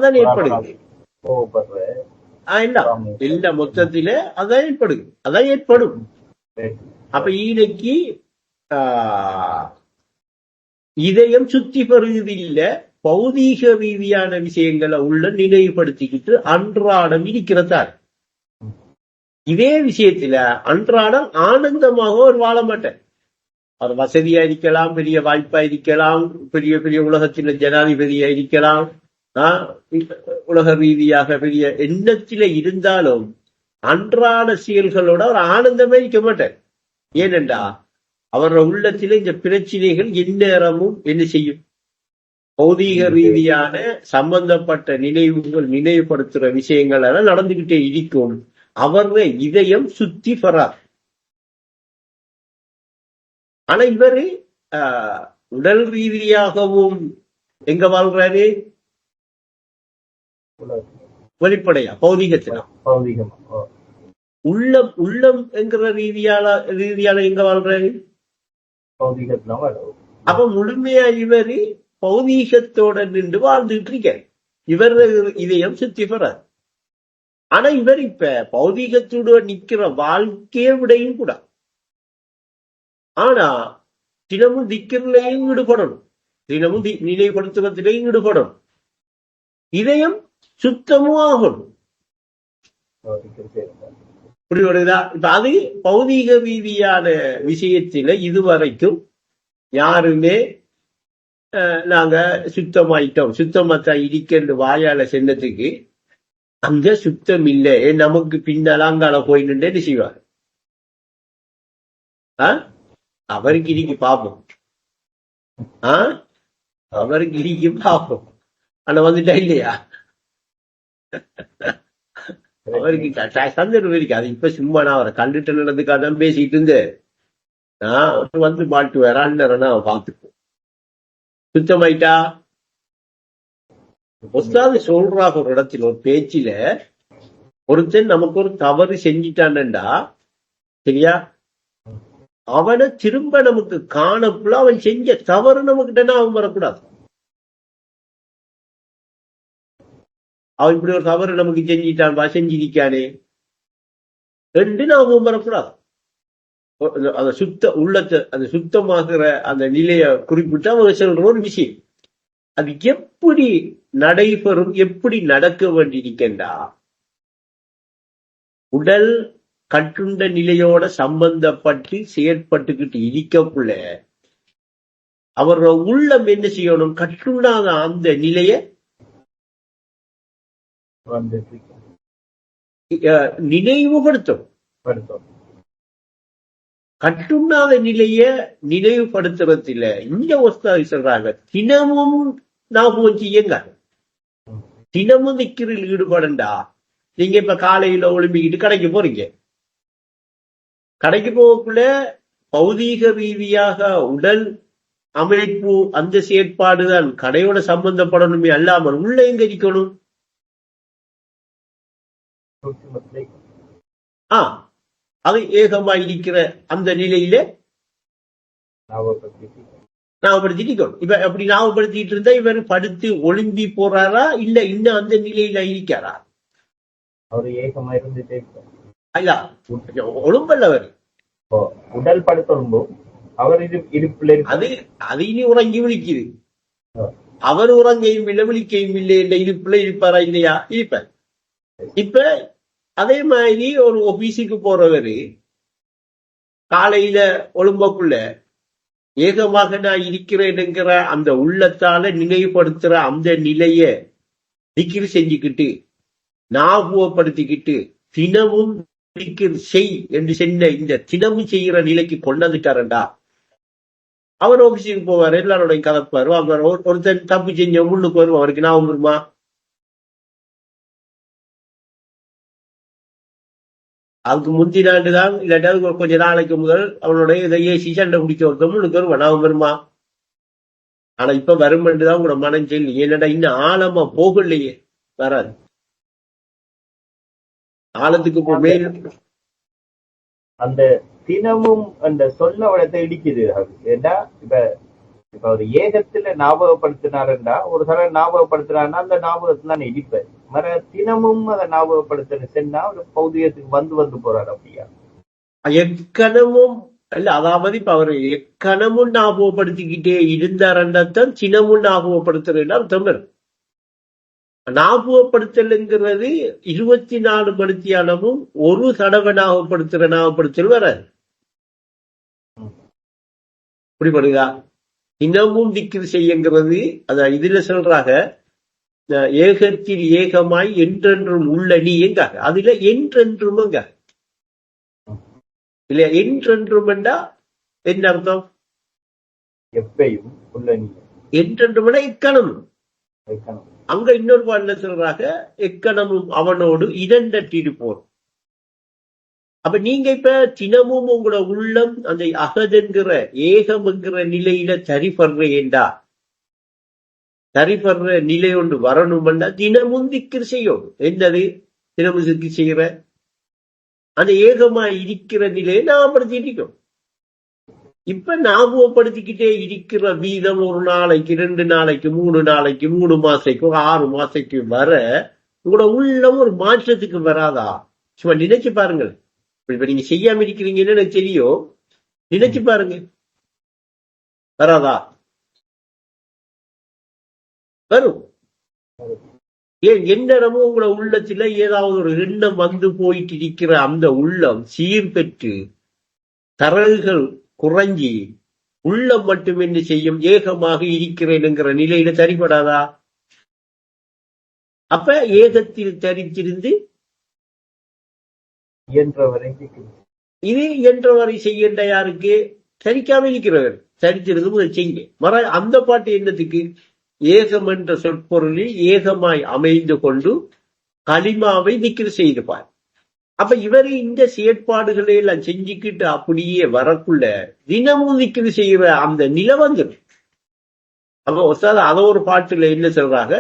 அதான் ஏற்படுது. இல்ல மொத்தத்தில அதான் ஏற்படுது, அதான் ஏற்படும். அப்ப ஈனைக்கு இதயம் சுத்தி பெறுவது இல்ல, பௌதீக ரீதியான விஷயங்களை உள்ள நினைவுபடுத்திக்கிட்டு அன்றாடம் இருக்கிறதார். இதே விஷயத்துல அன்றாடம் ஆனந்தமாக ஒரு வாழ மாட்டேன். அவர் வசதியா இருக்கலாம், பெரிய வாய்ப்பா இருக்கலாம், பெரிய பெரிய உலகத்தில ஜனாதிபதியா இருக்கலாம், உலக ரீதியாக பெரிய எண்ணத்தில இருந்தாலும் அன்றாட செயல்களோட அவர் ஆனந்தமே இருக்க மாட்டார். ஏனென்றா அவர் உள்ளத்தில இந்த பிரச்சனைகள் எந்நேரமும் என்ன செய்யும்? பௌதீக ரீதியான சம்பந்தப்பட்ட நினைவுகள், நினைவுபடுத்துற விஷயங்கள் எல்லாம் நடந்துகிட்டே இருக்கும். அவருடைய இதயம் சுத்தி பெறார். ஆனா இவரு உடல் ரீதியாகவும் எங்க வாழ்றாரு? வெளிப்படையா பௌதிகத்தில. உள்ளம் உள்ளம் என்கிற ரீதியால எங்க வாழ்றாரு? அப்ப முழுமையா இவரு பௌதீகத்தோட நின்று வாழ்ந்துட்டு இருக்க. இவர் இதயம் சுத்தி பெறார். ஆனா இவர் இப்ப பௌதீகத்தோட நிக்கிற வாழ்க்கையை விடையும் கூட. ஆனா தினமும் திக்கிறலையும் ஈடுபடணும், தினமும் நினைவுபடுத்துவதிலையும் ஈடுபடணும். இதயம் சுத்தமும் ஆகணும். புரிய வருதா? இப்ப அது பௌதீக ரீதியான விஷயத்தில இதுவரைக்கும் யாருமே நாங்க சுத்தமாயிட்டோம், சுத்தமாத்தான் இருக்கேன்னு வாயால சென்னதுக்கு அங்க சுத்தம் இல்லை, நமக்கு பின்னாலாங்கால போயின்னு செய்வார். அவருக்கு இன்னைக்கு பாப்போம், அவருக்கு இன்னைக்கு பாப்போம். ஆனா வந்துட்டா இல்லையா? அவருக்கு சந்தர்ப்பம் இருக்கு. அது இப்ப சும்மா நான் அவரை கண்டுட்டு நடந்துக்காக தான் பேசிட்டு இருந்தேன். வந்து மாட்டு வரான்னு அவன் பார்த்துப்போம். சுத்தமாயிட்டா ஒஸ்தாது சொல்றாங்க ஒரு இடத்துல, ஒரு பேச்சில, ஒருத்தன் நமக்கு ஒரு தவறு செஞ்சிட்டான்டா, சரியா, அவனை திரும்ப நமக்கு காணப்புல அவன் செஞ்ச தவறு நமக்கிட்டனா அவன் வரக்கூடாது. அவன் இப்படி ஒரு தவறு நமக்கு செஞ்சிட்டான், செஞ்சிருக்கானே ரெண்டு அவன் வரக்கூடாது. அந்த சுத்த உள்ளத்தை, அந்த சுத்தமாகிற அந்த நிலைய குறிப்பிட்டு அவங்க சொல்ற ஒரு விஷயம். அது எப்படி நடைபெறும், எப்படி நடக்க வேண்டியிருக்கா? உடல் கட்டுண்ட நிலையோட சம்பந்தப்பட்டு செயற்பட்டுக்கிட்டு இருக்கக்குள்ள அவரோட உள்ளம் என்ன செய்யணும்? கட்டுண்டாத அந்த நிலைய நினைவுபடுத்தும். கட்டுண்டாத நிலைய நினைவுபடுத்துறதுல இந்த ஒஸ்தாதி சொல்றாங்க, தினமும் ஞாபகம் செய்யுங்க. தினமும் நிக்கிறதில் ஈடுபடண்டா. நீங்க இப்ப காலையில ஒளிம்பிக்கிட்டு கடைக்கு போறீங்க. கடைக்கு போகக்குள்ள பௌதீக ரீதியாக உடல் அமைப்பு அந்த செயற்பாடுதான் கடையோட சம்பந்தப்படணுமே அல்லாமல் உள்ள எங்க இருக்கணும்? அது ஏகமா இருக்கிற அந்த நிலையில ஞாபகப்படுத்திக்கணும். இப்ப அப்படி ஞாபகப்படுத்திட்டு இருந்தா இவர் படுத்து ஒளிம்பி போறாரா, இல்ல இன்னும் அந்த நிலையில இருக்காரா? ஒழும்பல்ல அவர் உடல் படுத்தொழும்பும் அவர் அது அது இனி உறங்கி விழிக்குது. அவர் உறங்கையும் இல்லை, விழிக்கையும் இல்லை என்ற இருப்புல இருப்பாரா? இல்லையா? இருப்பார். இப்ப அதே மாதிரி ஒரு ஆபீஸுக்கு போறவரு காலையில ஒழும்பக்குள்ள ஏகமாக நான் இருக்கிறேன்ங்கிற அந்த உள்ளத்தால நினைவுபடுத்துற அந்த நிலைய திக்ர் செஞ்சுக்கிட்டு ஞாபகப்படுத்திக்கிட்டு தினமும் செய் என்று சொன்ன இந்த தினமும் செய்கிற நிலைக்கு கொண்டாந்துட்டாரண்டா, அவர் ஆபீஸுக்கு போவார், எல்லாரோடையும் கலப்பாரு. அவர் ஒருத்தன் தப்பு செஞ்ச முன்னுக்கு வரும், அவருக்கு ஞாபகம் வருமா? அதுக்கு முந்தினாண்டுதான், இல்லாட்டா கொஞ்ச நாளைக்கு முதல் அவனுடைய இதை ஏசி சண்டை பிடிக்க ஒருத்தம் முன்னுக்கு வருவான், ஞாபகம் வருமா? ஆனா இப்ப வருமென்றுதான் உங்களோட மனம் சொல்லி, என்னடா இன்னும் ஆழமா போகலையே, வராது. ஆழத்துக்கு மேல் அந்த தினமும் அந்த சொல்ல வளத்தை இடிக்குது. ஏன்னா இப்ப இப்ப அவர் ஏகத்துல ஞாபகப்படுத்தினாருண்டா ஒரு சில ஞாபகப்படுத்தினாருன்னா அந்த ஞாபகத்துல நான் இடிப்பேன் மற தினமும் அதை ஞாபகப்படுத்தணும் சென்னா ஒரு பௌதிகத்துக்கு வந்து போறாரு அப்படியா? எக்கணமும் இல்ல, அதாவது இப்ப அவரு எக்கணமும் ஞாபகப்படுத்திக்கிட்டே இருந்தாருன்றதான் சினமும் ஞாபகப்படுத்துறதுன்னு அர்த்தம் வரும். ஞாபகப்படுத்தலுங்கிறது 24 மணித்தியாலமும் ஒரு தடவை ஞாபகப்படுத்தல் வராது. புரிப்படுதா? தினமும் திக்ரு செய்யுங்கிறது அதான் இதுல சொல்றாங்க, ஏகத்தில் ஏகமாய் என்றென்றும் உள்ள நீ எங்க அதுல என்றென்றும் எங்க இல்ல, என்றென்றும் என்றா என்ன அர்த்தம்? எப்பையும் உள்ள நீ என்றென்றும் எக்கணமும். வைக்கணும். அங்க இன்னொரு பாடல சொல்றாங்க, எக்கணமும் அவனோடு இரண்டற்றிருப்போம். அப்ப நீங்க இப்ப தினமும் உங்களோட உள்ளம் அந்த அகதென்கிற ஏகம் என்கிற நிலையில சரிபடுறேன்டா, சரிபடுற நிலை ஒன்று வரணும்னா தினமும் திக்ர் செய்யும். என்னது தினமும் திக்ர் செய்யற அந்த ஏகமா இருக்கிற நிலையை ஞாபகப்படுத்திட்டு இப்ப ஞாபகப்படுத்திக்கிட்டே இருக்கிற வீதம் ஒரு நாளைக்கு 2 நாளைக்கு 3 நாளைக்கு 3 மாசைக்கு 6 மாசைக்கு வர உங்களோட உள்ளம் ஒரு மாற்றத்துக்கு வராதா? சும்மா நினைச்சு பாருங்கள். இப்ப நீங்க செய்யாம இருக்கிறீங்கன்னு எனக்கு தெரியும், நினைச்சு பாருங்க, வராதா? வரும். ஏன் எந்நேரமும் உங்களோட உள்ளத்துல ஏதாவது ஒரு எண்ணம் வந்து போயிட்டு இருக்கிற அந்த உள்ளம் சீர்பெற்று தரகுகள் குறைஞ்சி உள்ளம் மட்டும் என்ன செய்யும்? ஏகமாக இருக்கிறேன்ங்கிற நிலையில சரிபடாதா? அப்ப ஏகத்தில் தரித்திருந்து இயன்றவரை இது இயன்றவரை செய்கின்ற யாருக்கு? சரிக்காம இருக்கிறவர். சரித்திருந்து முதல் செய்ய மற அந்த பாட்டு என்னத்துக்கு? ஏகம் என்ற சொற்பொருளில் ஏகமாய் அமைந்து கொண்டு களிமாவை திக்ர் செய்துப்பார். அப்ப இவரு இந்த செயற்பாடுகளை எல்லாம் செஞ்சுக்கிட்டு அப்படியே வரக்குள்ள தினமும் திக்ர் செய்யற அந்த நிலை வந்துடும். அப்ப ஒசாத அத ஒரு பாட்டுல என்ன சொல்றாங்க,